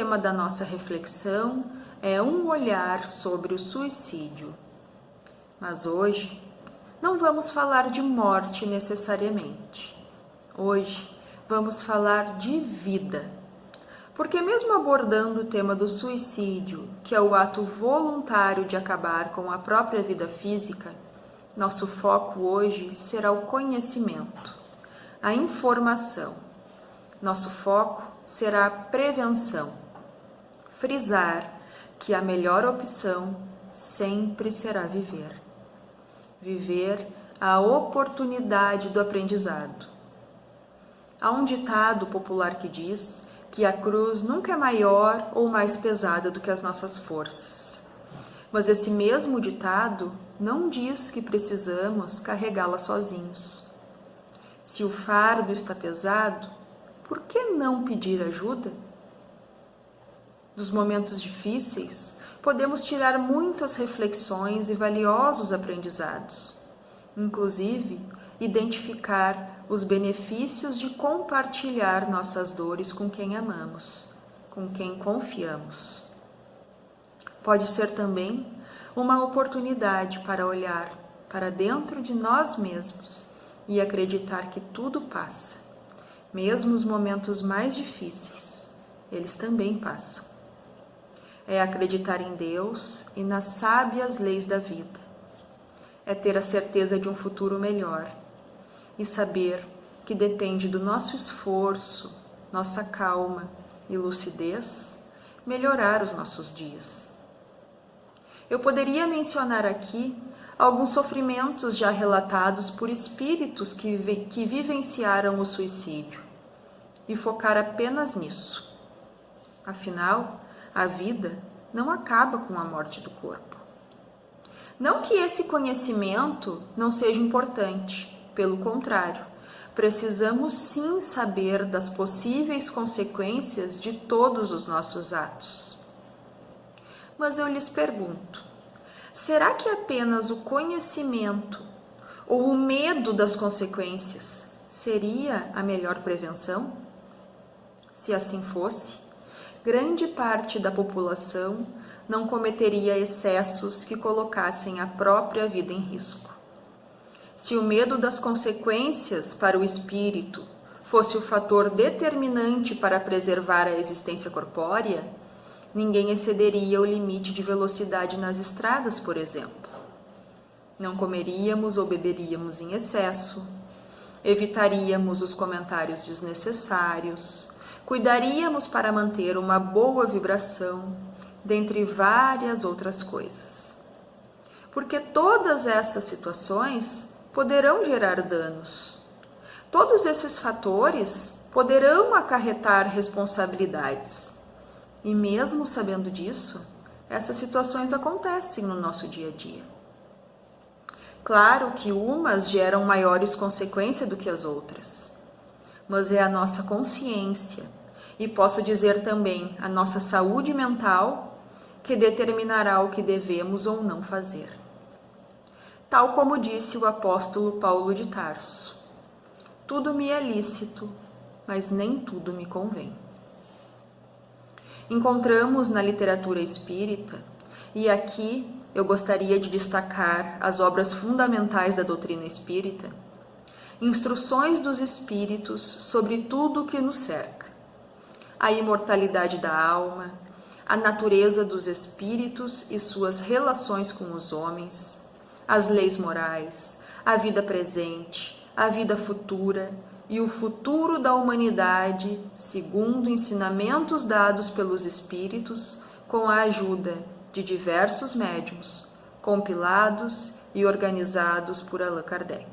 tema da nossa reflexão é um olhar sobre o suicídio. Mas hoje não vamos falar de morte necessariamente. Hoje vamos falar de vida. Porque mesmo abordando o tema do suicídio, que é o ato voluntário de acabar com a própria vida física, nosso foco hoje será o conhecimento, a informação. Nosso foco será a prevenção. Frisar que a melhor opção sempre será viver. Viver a oportunidade do aprendizado. Há um ditado popular que diz que a cruz nunca é maior ou mais pesada do que as nossas forças. Mas esse mesmo ditado não diz que precisamos carregá-la sozinhos. Se o fardo está pesado, por que não pedir ajuda? Dos momentos difíceis, podemos tirar muitas reflexões e valiosos aprendizados. Inclusive, identificar os benefícios de compartilhar nossas dores com quem amamos, com quem confiamos. Pode ser também uma oportunidade para olhar para dentro de nós mesmos e acreditar que tudo passa. Mesmo os momentos mais difíceis, eles também passam. É acreditar em Deus e nas sábias leis da vida. É ter a certeza de um futuro melhor e saber que depende do nosso esforço, nossa calma e lucidez, melhorar os nossos dias. Eu poderia mencionar aqui alguns sofrimentos já relatados por espíritos que vivenciaram o suicídio e focar apenas nisso. Afinal, a vida não acaba com a morte do corpo. Não que esse conhecimento não seja importante, pelo contrário, precisamos sim saber das possíveis consequências de todos os nossos atos. Mas eu lhes pergunto, será que apenas o conhecimento ou o medo das consequências seria a melhor prevenção? Se assim fosse, grande parte da população não cometeria excessos que colocassem a própria vida em risco. Se o medo das consequências para o espírito fosse o fator determinante para preservar a existência corpórea, ninguém excederia o limite de velocidade nas estradas, por exemplo. Não comeríamos ou beberíamos em excesso, evitaríamos os comentários desnecessários, cuidaríamos para manter uma boa vibração, dentre várias outras coisas. Porque todas essas situações poderão gerar danos. Todos esses fatores poderão acarretar responsabilidades. E mesmo sabendo disso, essas situações acontecem no nosso dia a dia. Claro que umas geram maiores consequências do que as outras, mas é a nossa consciência, e posso dizer também a nossa saúde mental, que determinará o que devemos ou não fazer. Tal como disse o apóstolo Paulo de Tarso, tudo me é lícito, mas nem tudo me convém. Encontramos na literatura espírita, e aqui eu gostaria de destacar as obras fundamentais da doutrina espírita, instruções dos espíritos sobre tudo o que nos cerca, a imortalidade da alma, a natureza dos espíritos e suas relações com os homens, as leis morais, a vida presente, a vida futura e o futuro da humanidade, segundo ensinamentos dados pelos espíritos, com a ajuda de diversos médiuns, compilados e organizados por Allan Kardec.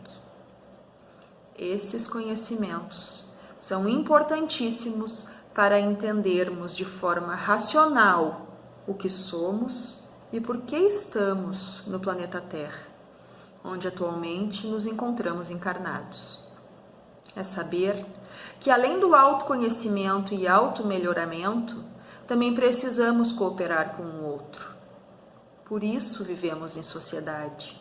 Esses conhecimentos são importantíssimos para entendermos de forma racional o que somos e por que estamos no planeta Terra, onde atualmente nos encontramos encarnados. É saber que, além do autoconhecimento e automelhoramento, também precisamos cooperar com o outro. Por isso vivemos em sociedade.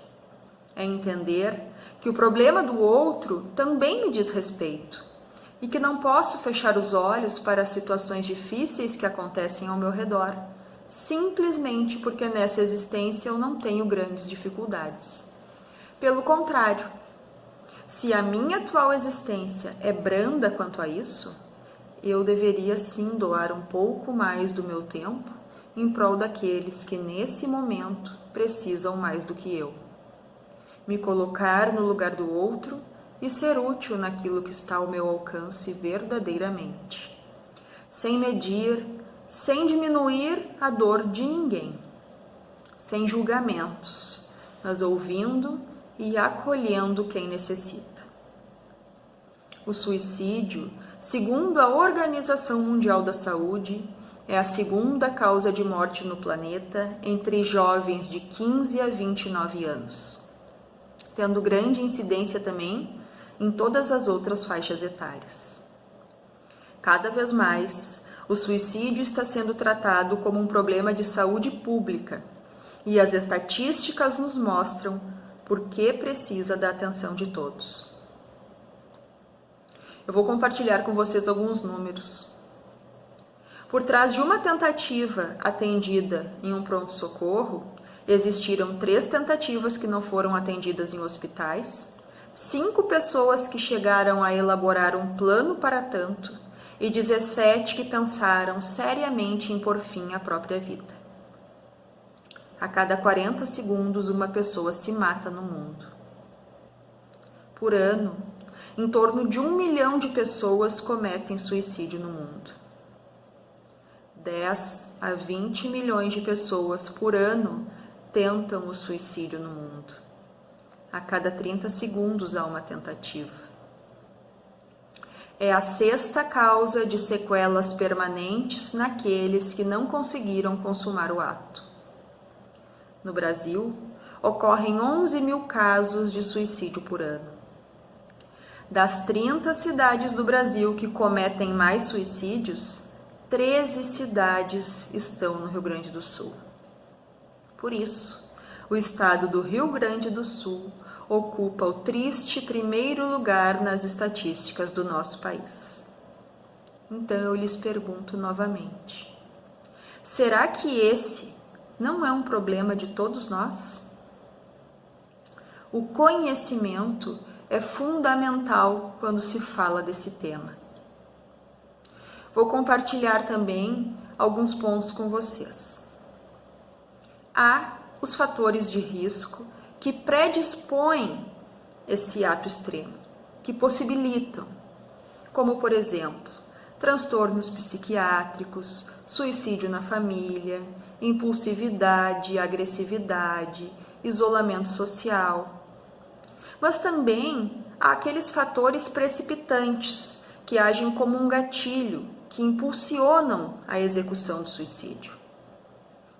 É entender que o problema do outro também me diz respeito, e que não posso fechar os olhos para as situações difíceis que acontecem ao meu redor, simplesmente porque nessa existência eu não tenho grandes dificuldades. Pelo contrário, se a minha atual existência é branda quanto a isso, eu deveria sim doar um pouco mais do meu tempo em prol daqueles que nesse momento precisam mais do que eu. Me colocar no lugar do outro e ser útil naquilo que está ao meu alcance verdadeiramente, sem medir, sem diminuir a dor de ninguém, sem julgamentos, mas ouvindo e acolhendo quem necessita. O suicídio, segundo a Organização Mundial da Saúde, é a segunda causa de morte no planeta entre jovens de 15 a 29 anos, tendo grande incidência também em todas as outras faixas etárias. Cada vez mais, o suicídio está sendo tratado como um problema de saúde pública e as estatísticas nos mostram por que precisa da atenção de todos. Eu vou compartilhar com vocês alguns números. Por trás de uma tentativa atendida em um pronto-socorro, existiram 3 tentativas que não foram atendidas em hospitais, 5 pessoas que chegaram a elaborar um plano para tanto e 17 que pensaram seriamente em pôr fim à própria vida. A cada 40 segundos, uma pessoa se mata no mundo. Por ano, em torno de 1 milhão de pessoas cometem suicídio no mundo. 10 a 20 milhões de pessoas por ano tentam o suicídio no mundo. A cada 30 segundos há uma tentativa. É a 6ª causa de sequelas permanentes naqueles que não conseguiram consumar o ato. No Brasil, ocorrem 11 mil casos de suicídio por ano. Das 30 cidades do Brasil que cometem mais suicídios, 13 cidades estão no Rio Grande do Sul. Por isso, o estado do Rio Grande do Sul ocupa o triste primeiro lugar nas estatísticas do nosso país. Então eu lhes pergunto novamente: será que esse não é um problema de todos nós? O conhecimento é fundamental quando se fala desse tema. Vou compartilhar também alguns pontos com vocês. Há os fatores de risco que predispõem esse ato extremo, que possibilitam, como por exemplo, transtornos psiquiátricos, suicídio na família, impulsividade, agressividade, isolamento social. Mas também há aqueles fatores precipitantes que agem como um gatilho, que impulsionam a execução do suicídio.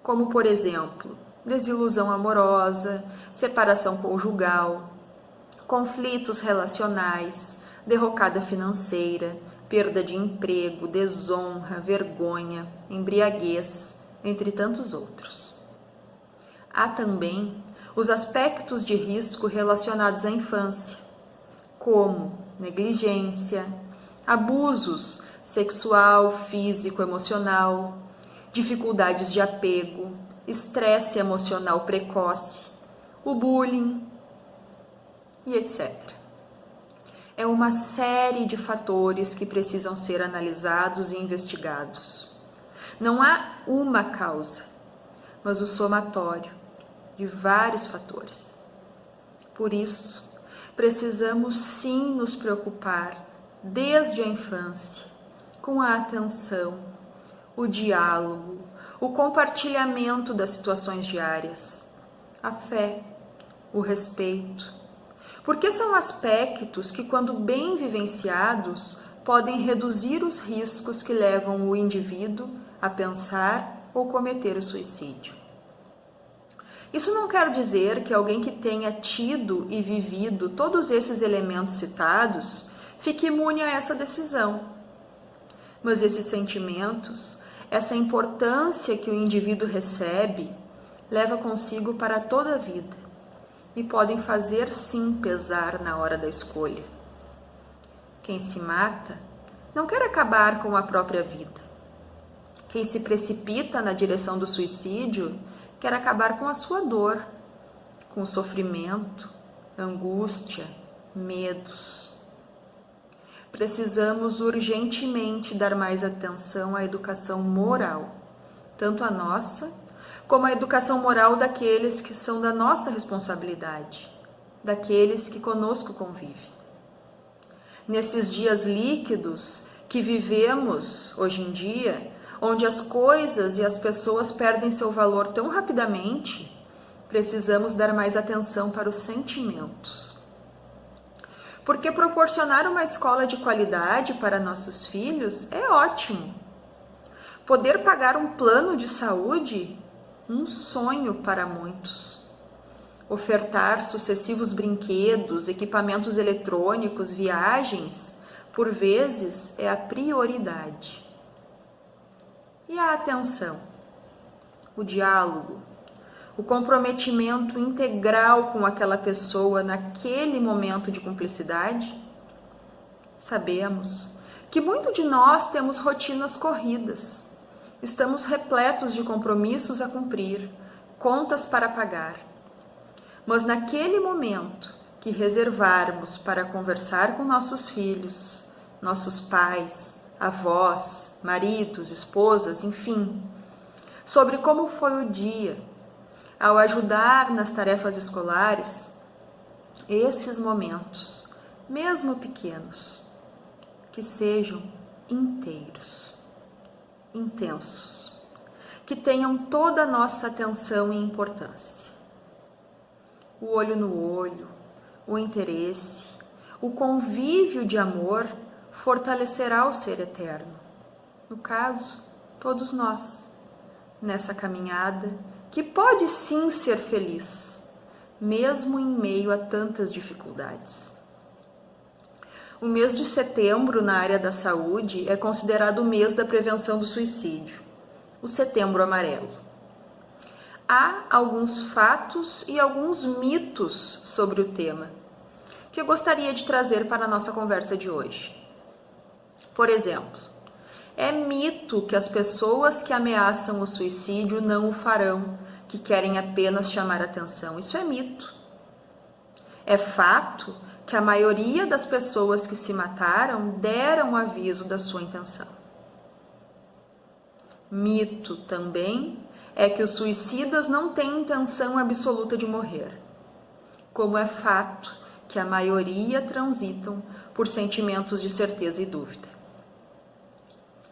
Como, por exemplo, desilusão amorosa, separação conjugal, conflitos relacionais, derrocada financeira, perda de emprego, desonra, vergonha, embriaguez, entre tantos outros. Há também os aspectos de risco relacionados à infância, como negligência, abusos sexual, físico, emocional, dificuldades de apego, estresse emocional precoce, o bullying e etc. É uma série de fatores que precisam ser analisados e investigados. Não há uma causa, mas o somatório de vários fatores. Por isso, precisamos sim nos preocupar desde a infância com a atenção, o diálogo, o compartilhamento das situações diárias, a fé, o respeito, porque são aspectos que, quando bem vivenciados, podem reduzir os riscos que levam o indivíduo a pensar ou cometer o suicídio. Isso não quer dizer que alguém que tenha tido e vivido todos esses elementos citados fique imune a essa decisão. Mas esses sentimentos, essa importância que o indivíduo recebe, leva consigo para toda a vida e podem fazer sim pesar na hora da escolha. Quem se mata não quer acabar com a própria vida. Quem se precipita na direção do suicídio quer acabar com a sua dor, com o sofrimento, angústia, medos. Precisamos urgentemente dar mais atenção à educação moral, tanto a nossa, como a educação moral daqueles que são da nossa responsabilidade, daqueles que conosco convivem. Nesses dias líquidos que vivemos hoje em dia, onde as coisas e as pessoas perdem seu valor tão rapidamente, precisamos dar mais atenção para os sentimentos. Porque proporcionar uma escola de qualidade para nossos filhos é ótimo. Poder pagar um plano de saúde, um sonho para muitos. Ofertar sucessivos brinquedos, equipamentos eletrônicos, viagens, por vezes é a prioridade. E a atenção, o diálogo, o comprometimento integral com aquela pessoa naquele momento de cumplicidade? Sabemos que muito de nós temos rotinas corridas, estamos repletos de compromissos a cumprir, contas para pagar. Mas naquele momento que reservarmos para conversar com nossos filhos, nossos pais, avós, maridos, esposas, enfim, sobre como foi o dia, ao ajudar nas tarefas escolares, esses momentos, mesmo pequenos, que sejam inteiros, intensos, que tenham toda a nossa atenção e importância. O olho no olho, o interesse, o convívio de amor fortalecerá o ser eterno. No caso, todos nós, nessa caminhada que pode sim ser feliz, mesmo em meio a tantas dificuldades. O mês de setembro na área da saúde é considerado o mês da prevenção do suicídio, o Setembro Amarelo. Há alguns fatos e alguns mitos sobre o tema que eu gostaria de trazer para a nossa conversa de hoje. Por exemplo, é mito que as pessoas que ameaçam o suicídio não o farão, que querem apenas chamar atenção. Isso é mito. É fato que a maioria das pessoas que se mataram deram aviso da sua intenção. Mito também é que os suicidas não têm intenção absoluta de morrer, como é fato que a maioria transitam por sentimentos de certeza e dúvida.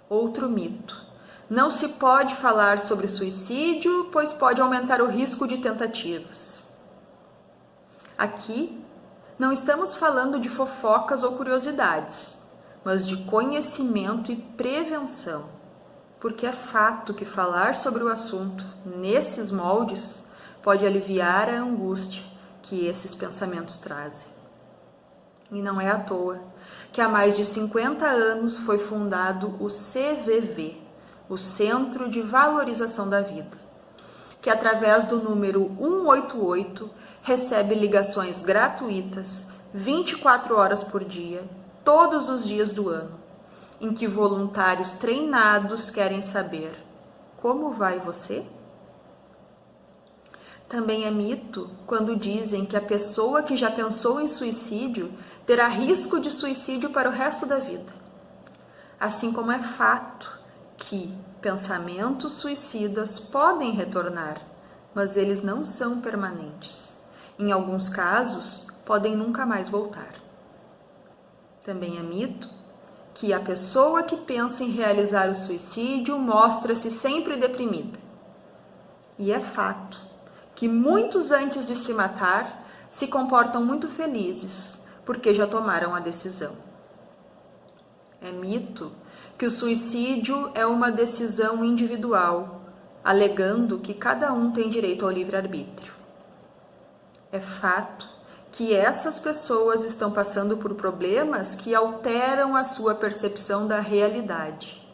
Outro mito: não se pode falar sobre suicídio, pois pode aumentar o risco de tentativas. Aqui, não estamos falando de fofocas ou curiosidades, mas de conhecimento e prevenção, porque é fato que falar sobre o assunto nesses moldes pode aliviar a angústia que esses pensamentos trazem. E não é à toa que há mais de 50 anos foi fundado o CVV, o Centro de Valorização da Vida, que através do número 188 recebe ligações gratuitas 24 horas por dia, todos os dias do ano, em que voluntários treinados querem saber: como vai você? Também é mito quando dizem que a pessoa que já pensou em suicídio terá risco de suicídio para o resto da vida. Assim como é fato que pensamentos suicidas podem retornar, mas eles não são permanentes. Em alguns casos, podem nunca mais voltar. Também é mito que a pessoa que pensa em realizar o suicídio mostra-se sempre deprimida. E é fato que muitos antes de se matar se comportam muito felizes, porque já tomaram a decisão. É mito que o suicídio é uma decisão individual, alegando que cada um tem direito ao livre-arbítrio. É fato que essas pessoas estão passando por problemas que alteram a sua percepção da realidade.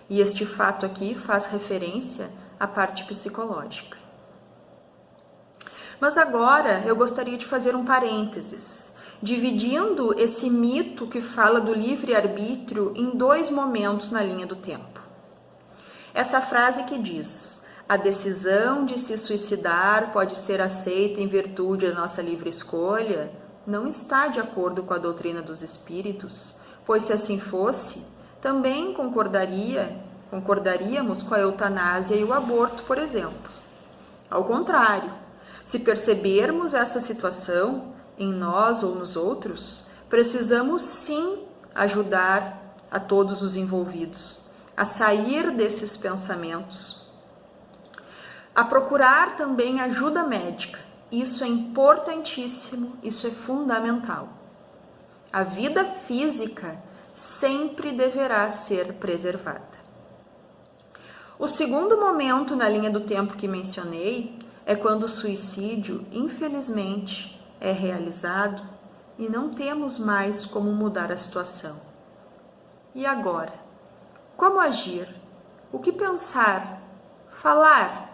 E este fato aqui faz referência à parte psicológica. Mas agora eu gostaria de fazer um parênteses dividindo esse mito que fala do livre-arbítrio em 2 momentos na linha do tempo. Essa frase que diz: a decisão de se suicidar pode ser aceita em virtude da nossa livre escolha, não está de acordo com a doutrina dos espíritos, pois se assim fosse, também concordaríamos com a eutanásia e o aborto, por exemplo. Ao contrário, se percebermos essa situação em nós ou nos outros, precisamos sim ajudar a todos os envolvidos a sair desses pensamentos, a procurar também ajuda médica. Isso é importantíssimo, isso é fundamental. A vida física sempre deverá ser preservada. O segundo momento na linha do tempo que mencionei é quando o suicídio, infelizmente, é realizado e não temos mais como mudar a situação. E agora? Como agir? O que pensar? Falar?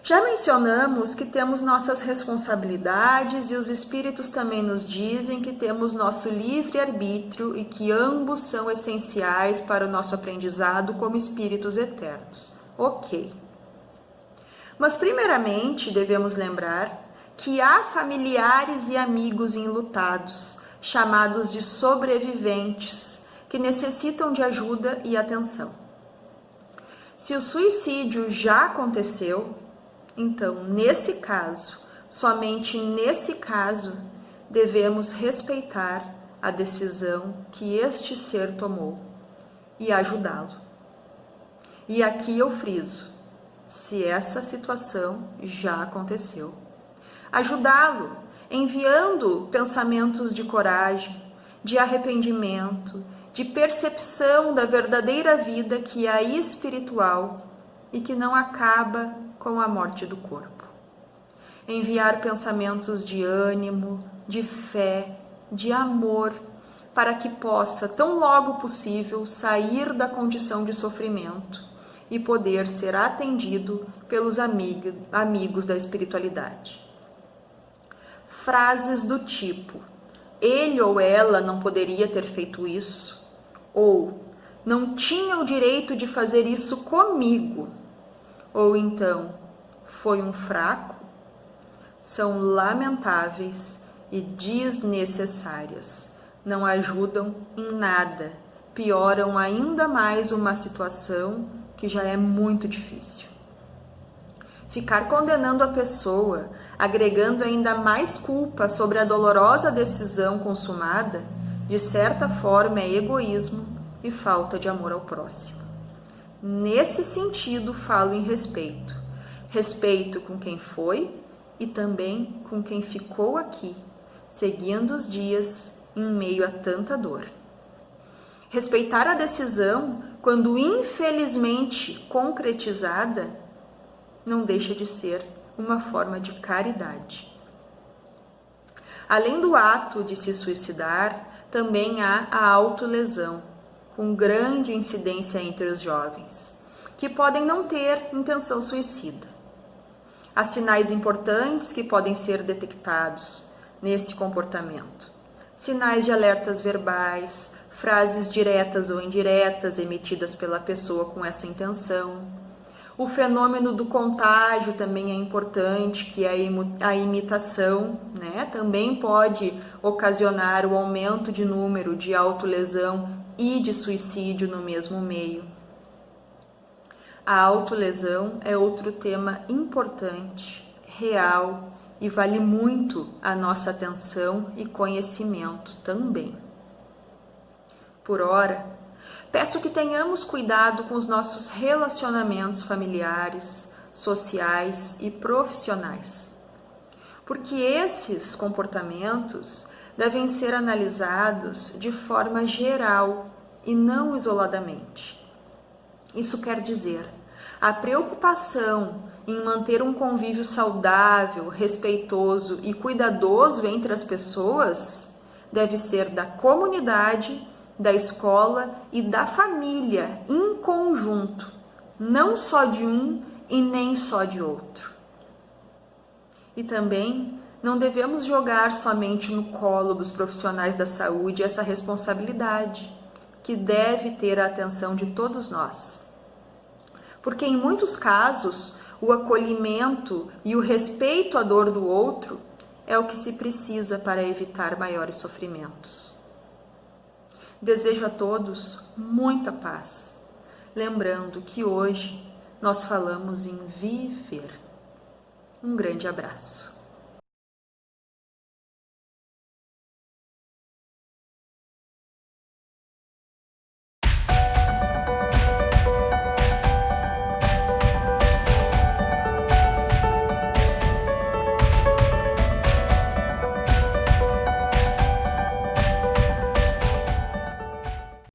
Já mencionamos que temos nossas responsabilidades e os espíritos também nos dizem que temos nosso livre-arbítrio e que ambos são essenciais para o nosso aprendizado como espíritos eternos. Ok. Mas primeiramente devemos lembrar que há familiares e amigos enlutados, chamados de sobreviventes, que necessitam de ajuda e atenção. Se o suicídio já aconteceu, então, nesse caso, somente nesse caso, devemos respeitar a decisão que este ser tomou e ajudá-lo. E aqui eu friso, se essa situação já aconteceu. Ajudá-lo, enviando pensamentos de coragem, de arrependimento, de percepção da verdadeira vida que é a espiritual e que não acaba com a morte do corpo. Enviar pensamentos de ânimo, de fé, de amor, para que possa, tão logo possível, sair da condição de sofrimento e poder ser atendido pelos amigos da espiritualidade. Frases do tipo: ele ou ela não poderia ter feito isso, ou não tinha o direito de fazer isso comigo, ou então foi um fraco, são lamentáveis e desnecessárias. Não ajudam em nada, pioram ainda mais uma situação que já é muito difícil. Ficar condenando a pessoa, agregando ainda mais culpa sobre a dolorosa decisão consumada, de certa forma é egoísmo e falta de amor ao próximo. Nesse sentido, falo em respeito. Respeito com quem foi e também com quem ficou aqui, seguindo os dias em meio a tanta dor. Respeitar a decisão, quando infelizmente concretizada, não deixa de ser uma forma de caridade. Além do ato de se suicidar, também há a autolesão, com grande incidência entre os jovens, que podem não ter intenção suicida. Há sinais importantes que podem ser detectados nesse comportamento. Sinais de alertas verbais, frases diretas ou indiretas emitidas pela pessoa com essa intenção. O fenômeno do contágio também é importante, que é a imitação, né? Também pode ocasionar o aumento de número de autolesão e de suicídio no mesmo meio. A autolesão é outro tema importante, real, e vale muito a nossa atenção e conhecimento também. Por ora, peço que tenhamos cuidado com os nossos relacionamentos familiares, sociais e profissionais, porque esses comportamentos devem ser analisados de forma geral e não isoladamente. Isso quer dizer, a preocupação em manter um convívio saudável, respeitoso e cuidadoso entre as pessoas deve ser da comunidade, da escola e da família em conjunto, não só de um e nem só de outro. E também Não devemos jogar somente no colo dos profissionais da saúde essa responsabilidade, que deve ter a atenção de todos nós. Porque em muitos casos, o acolhimento e o respeito à dor do outro é o que se precisa para evitar maiores sofrimentos. Desejo a todos muita paz, lembrando que hoje nós falamos em viver. Um grande abraço.